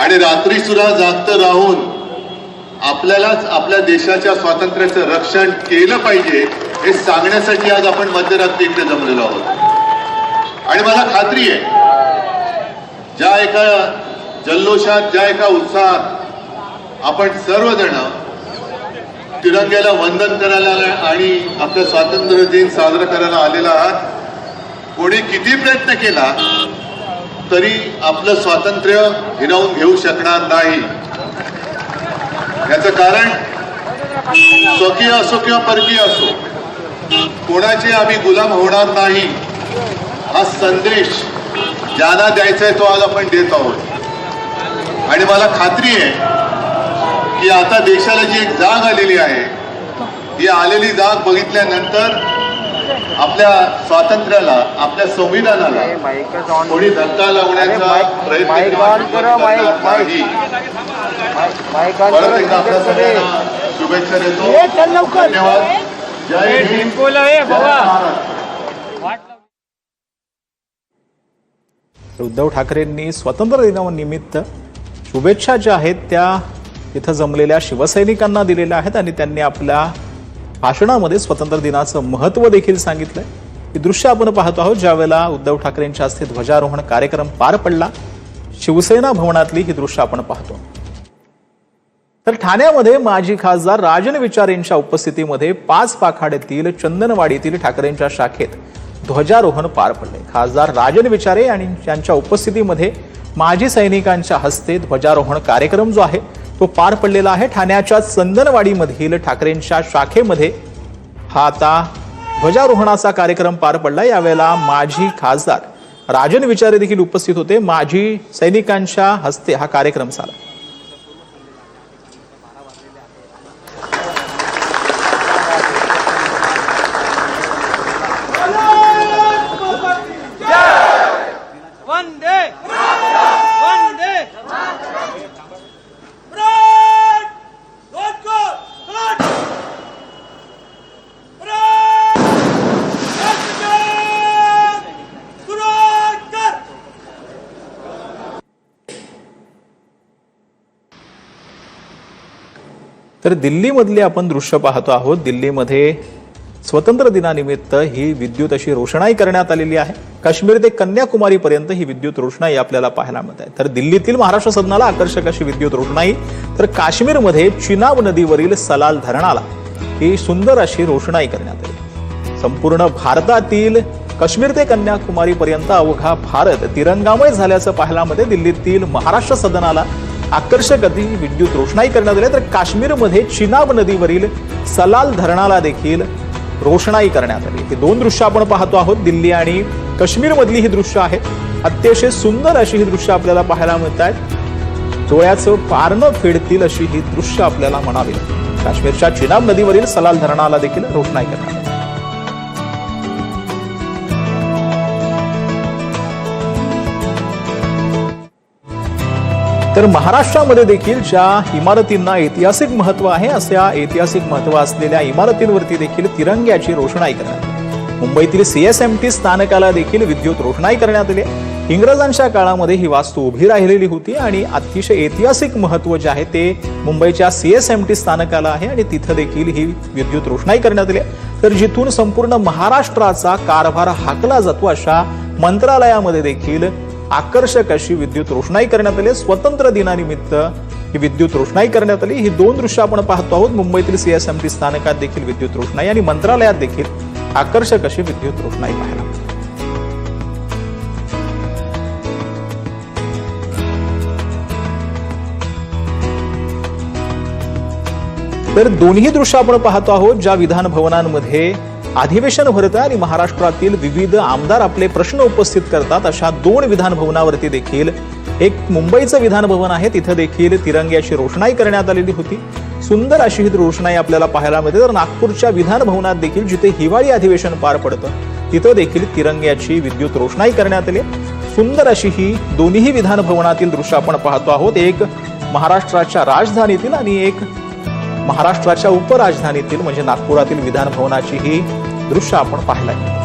आणि रात्री सुद्धा जागत राहून आपल्यालाच आपल्या देशाच्या स्वातंत्र्याचं रक्षण केलं पाहिजे हे सांगण्यासाठी आज आपण मध्यरात्री इकडे जमलेलो आहोत। आणि मला खात्री आहे ज्या एका जल्लोषात ज्या एका उत्साहात आपण सर्वजण तिरंग्याला वंदन करायला आणि आपलं स्वातंत्र्य दिन साजरा करायला आलेला आहात, कोणी किती प्रयत्न केला तरी आपलं स्वातंत्र्य हिरावून घेऊ शकणार नाही। याचं कारण स्वकीय असो किंवा परकीय असो कोणाचे आम्ही गुलाम होणार नाही हा संदेश ज्यांना द्यायचा आहे तो आज आपण देत आहोत। आणि मला खात्री आहे की आता देशाला जी एक जाग आलेली आहे ही आलेली जाग बघितल्यानंतर आपल्या स्वातंत्र्याला आपल्या संविधानाला कोणी धक्का लावण्याचा प्रयत्न नाही। परत एकदा आपल्या सगळ्यांना शुभेच्छा देतो। धन्यवाद। जय हिंद, जय भारत। उद्धव ठाकरेंनी स्वातंत्र्य दिनानिमित्त शुभेच्छा ज्या आहेत त्या तिथं जमलेल्या शिवसैनिकांना दिलेल्या आहेत आणि त्यांनी आपल्या भाषणामध्ये स्वातंत्र्य दिनाचं महत्त्व देखील सांगितलंय। हे दृश्य आपण पाहतो आहोत ज्यावेळेला उद्धव ठाकरेंच्या हस्ते ध्वजारोहण कार्यक्रम पार पडला। शिवसेना भवनातली ही दृश्य आपण पाहतो। तर ठाण्यामध्ये माजी खासदार राजन विचारे यांच्या उपस्थितीमध्ये 5 पाखाड्यातील चंदनवाडीतील ठाकरेंच्या शाखेत ध्वजारोहण पार पडले। खासदार राजन विचारे आणि त्यांच्या उपस्थितीमध्ये माजी सैनिकांच्या हस्ते ध्वजारोहण कार्यक्रम जो आहे तो पार पडलेला आहे। ठाण्याच्या चंदनवाडीमधील ठाकरेंच्या शाखेमध्ये हा आता ध्वजारोहणाचा कार्यक्रम पार पडला। यावेळेला माजी खासदार राजन विचारे देखील उपस्थित होते। माजी सैनिकांच्या हस्ते हा कार्यक्रम झाला। तर दिल्लीमधली आपण दृश्य पाहतो आहोत। दिल्लीमध्ये स्वातंत्र्य दिनानिमित्त ही विद्युत अशी रोषणाई करण्यात आलेली आहे। काश्मीर ते कन्याकुमारी पर्यंत ही विद्युत रोषणाई आपल्याला पाहायला मिळते। तर दिल्लीतील महाराष्ट्र सदनाला आकर्षक अशी विद्युत रोषणाई, तर काश्मीरमध्ये चिनाब नदीवरील सलाल धरणाला ही सुंदर अशी रोषणाई करण्यात आली। संपूर्ण भारतातील काश्मीर ते कन्याकुमारी पर्यंत अवघा भारत तिरंगामय झाल्याचं पाहायला मिळते। दिल्लीतील महाराष्ट्र सदनाला आकर्षक अशी विद्युत रोषणाई करण्यात आली। तर काश्मीरमध्ये चिनाब नदीवरील सलाल धरणाला देखील रोषणाई करण्यात आली। ही दोन दृश्य आपण पाहतो आहोत। दिल्ली आणि काश्मीर मधली ही दृश्य आहेत। अतिशय सुंदर अशी ही दृश्य आपल्याला पाहायला मिळत आहेत। डोळ्याचं पारणं फेडतील अशी ही दृश्य आपल्याला म्हणावी। काश्मीरच्या चिनाब नदीवरील सलाल धरणाला देखील रोषणाई करण्यात आली। तर महाराष्ट्रामध्ये देखील ज्या इमारतींना ऐतिहासिक महत्व आहे अशा ऐतिहासिक महत्व असलेल्या इमारतींवरती देखील तिरंग्याची रोषणाई करण्यात आली। मुंबईतील सीएसएमटी स्थानकाला देखील विद्युत रोषणाई करण्यात आली। इंग्रजांच्या काळामध्ये ही वास्तू उभी राहिलेली होती आणि अतिशय ऐतिहासिक महत्व जे आहे ते मुंबईच्या सीएसएमटी स्थानकाला आहे आणि तिथं देखील ही विद्युत रोषणाई करण्यात आली। तर जिथून संपूर्ण महाराष्ट्राचा कारभार हाकला जातो अशा मंत्रालयामध्ये देखील आकर्षक अशी विद्युत रोषणाई करण्यात आली। स्वातंत्र्य दिनानिमित्त ही विद्युत रोषणाई करण्यात आली। ही दोन दृश्य आपण पाहतो आहोत। मुंबईतील सीएसएमटी स्थानकात देखील विद्युत रोषणाई आणि मंत्रालयात देखील आकर्षक अशी विद्युत रोषणाई पाहायला मिळते। तर दोन्ही दृश्य आपण पाहतो आहोत ज्या विधान भवनांमध्ये अधिवेशन भरतं आणि महाराष्ट्रातील विविध आमदार आपले प्रश्न उपस्थित करतात अशा दोन विधान भवनावरती देखील एक मुंबईचं विधान भवन आहे तिथं देखील तिरंग्याची रोषणाई करण्यात आलेली होती। सुंदर अशी ही रोषणाई आपल्याला पाहायला मिळते। तर नागपूरच्या विधान भवनात देखील जिथे हिवाळी अधिवेशन पार पडतं तिथं देखील तिरंग्याची विद्युत रोषणाई करण्यात आली। सुंदर अशी ही दोन्ही विधान भवनातील दृश्य आपण पाहतो आहोत। एक महाराष्ट्राच्या राजधानीतील आणि एक महाराष्ट्राच्या उपराजधानीतील म्हणजे नागपुरातील विधान भवनाची ही दृश्य आपण पाहिलं।